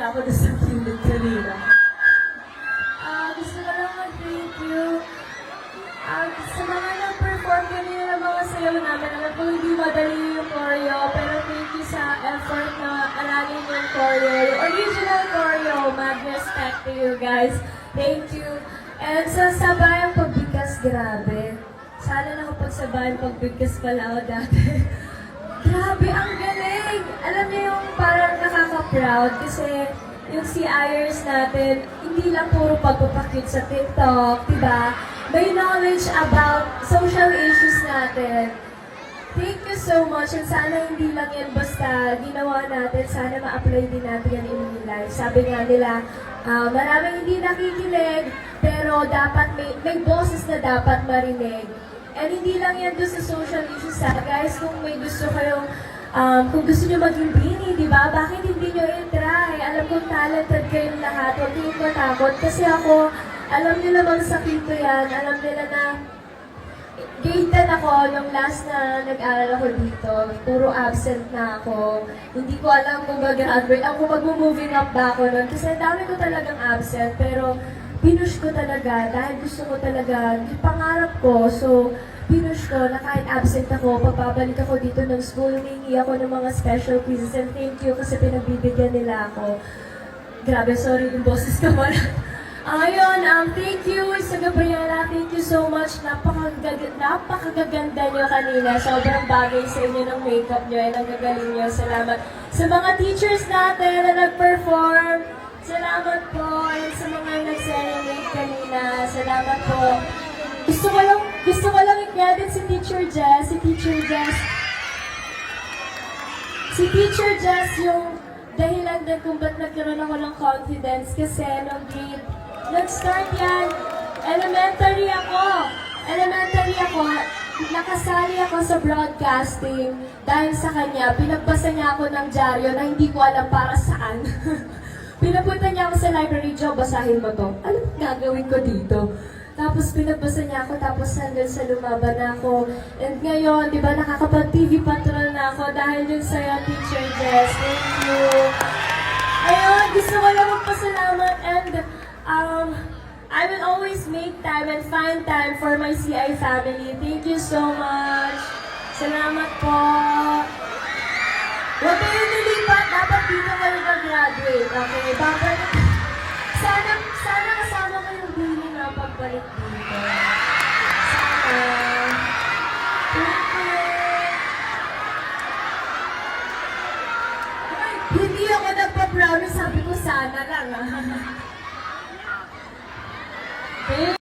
ako doon sa kilid kanina. Gusto ko lang mag-thank you. Sa mga nag-perform kanina ng mga sayaw namin, alam ko hindi madali yung choreo, pero thank you sa effort na aralin yung choreo. Yung original choreo, mad respect to you guys. Thank you. And sa sabayang pagbigkas, grabe. Sana nakapagsabayang pagbigkas pala ako dati. Grabe, ang galing! Alam niyo yung parang nakaka-proud kasi yung si Ayers natin, hindi lang puro pagpapakit sa TikTok, diba? May knowledge about social issues natin. Thank you so much and sana hindi lang yan basta ginawa natin, sana ma-apply din natin yan in real life. Sabi nga nila, maraming hindi nakikinig, pero dapat may boses na dapat marinig. And hindi lang yan doon sa social issues guys, kung may gusto kayong, kung gusto nyo maging bini, di ba? Bakit hindi nyo i-try? Alam kong talented kayong lahat, huwag kayong matakot. Kasi ako, alam nila bang sakito yan, alam nila na grade 10 ako nung last na nag-aral ako dito. Puro absent na ako. Hindi ko alam kung mag-graduate. Ako mag-moving up ba ako nun. Kasi dami ko talagang absent. Pero pinush ko talaga dahil gusto ko talaga, pangarap ko. So, pinush ko na kahit absent ako, pagbabalik ako dito ng school, hihingi ako ng mga special quizzes. And thank you kasi pinagbibigyan nila ako. Grabe, sorry yung boses ko wala. Ayun, thank you sa Gabriela. Thank you so much. Napakagaganda nyo kanina. Sobrang bagay sa inyo ng makeup nyo and ang gagaling nyo. Salamat. Sa mga teachers natin na nag-perform, salamat po. And sa mga nag-serenade kanina, salamat po. Gusto ko lang i-credit si Teacher Jess. Si Teacher Jess yung dahilan din kung ba't nagkaroon ako ng confidence kasi nung grade nag-start yan. Elementary ako, nakasali ako sa broadcasting dahil sa kanya, pinagbasa niya ako ng dyaryo na hindi ko alam para saan. Pinapunta niya ako sa library, Joe, basahin mo to. Ano gagawin ko dito? Tapos pinagbasa niya ako, tapos hanggang sa lumaban ako. And ngayon, di ba, nakakapag-TV patrol na ako dahil yun sa'yo, Teacher Jess. Thank you. Ayun, gusto ko lang magpasalamat and I will always make time and find time for my CI family. Thank you so much. Salamat po. Huwag kayo nilipat. Dapat dito kayo mag-graduate. Okay, babalik. Sana kasama ko yung bini na pagbalik dito. Sana. Thank you. Ay, hindi ako nagpa-promise. Sabi ko sana lang.